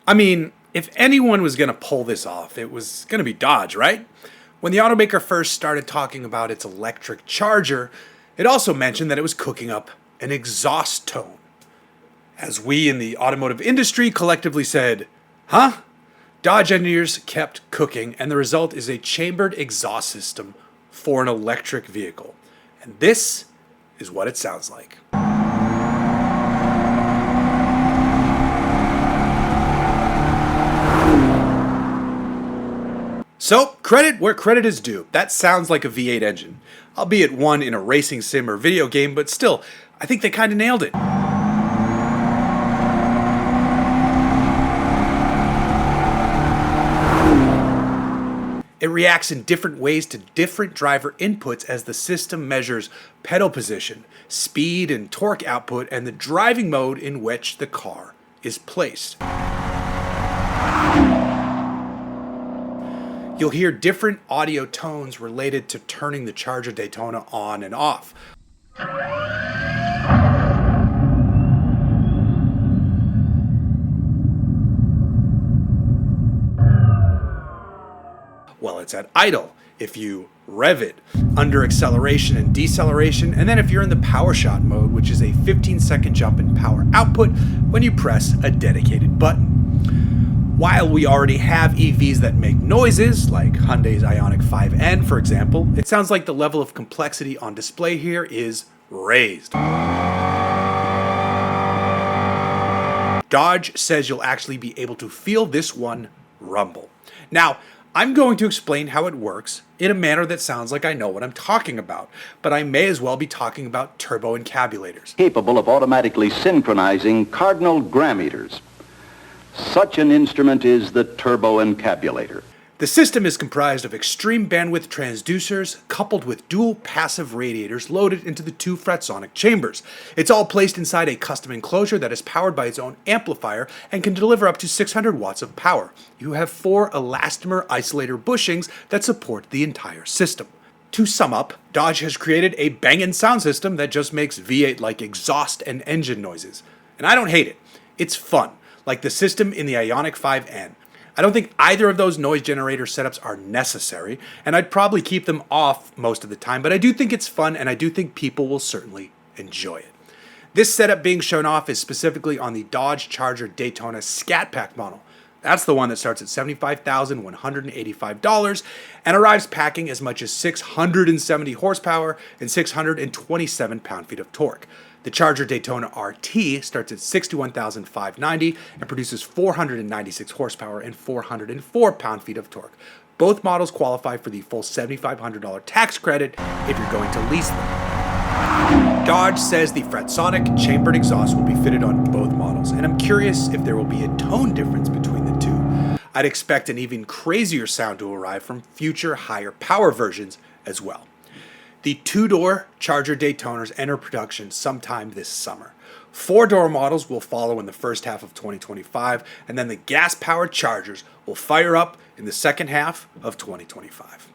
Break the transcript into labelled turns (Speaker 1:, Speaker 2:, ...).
Speaker 1: I mean, if anyone was going to pull this off, it was going to be Dodge, right? When the automaker first started talking about its electric Charger, it also mentioned that it was cooking up an exhaust tone. As we in the automotive industry collectively said, huh? Dodge engineers kept cooking, and the result is a chambered exhaust system for an electric vehicle. And this is what it sounds like. So, credit where credit is due. That sounds like a V8 engine, albeit one in a racing sim or video game, but still, I think they kind of nailed it. It reacts in different ways to different driver inputs as the system measures pedal position, speed and torque output, and the driving mode in which the car is placed. You'll hear different audio tones related to turning the Charger Daytona on and off. Well, it's at idle if you rev it, under acceleration and deceleration, and then if you're in the power shot mode, which is a 15-second jump in power output when you press a dedicated button. While we already have EVs that make noises, like Hyundai's Ioniq 5N for example, it sounds like the level of complexity on display here is raised. Dodge says you'll actually be able to feel this one rumble. Now, I'm going to explain how it works in a manner that sounds like I know what I'm talking about, but I may as well be talking about turbo encabulators.
Speaker 2: Capable of automatically synchronizing cardinal gram meters. Such an instrument is the turbo encabulator.
Speaker 1: The system is comprised of extreme bandwidth transducers coupled with dual passive radiators loaded into the two Fratzonic chambers. It's all placed inside a custom enclosure that is powered by its own amplifier and can deliver up to 600 watts of power. You have 4 elastomer isolator bushings that support the entire system. To sum up, Dodge has created a bangin' sound system that just makes V8-like exhaust and engine noises. And I don't hate it. It's fun, like the system in the Ioniq 5N. I don't think either of those noise generator setups are necessary, and I'd probably keep them off most of the time, but I do think it's fun, and I do think people will certainly enjoy it. This setup being shown off is specifically on the Dodge Charger Daytona Scat Pack model. That's the one that starts at $75,185 and arrives packing as much as 670 horsepower and 627 pound-feet of torque. The Charger Daytona RT starts at $61,590 and produces 496 horsepower and 404 pound-feet of torque. Both models qualify for the full $7,500 tax credit if you're going to lease them. Dodge says the Fratzonic Chambered exhaust will be fitted on both models, and I'm curious if there will be a tone difference between the two. I'd expect an even crazier sound to arrive from future higher power versions as well. The 2-door Charger Daytonas enter production sometime this summer. 4-door models will follow in the first half of 2025, and then the gas-powered Chargers will fire up in the second half of 2025.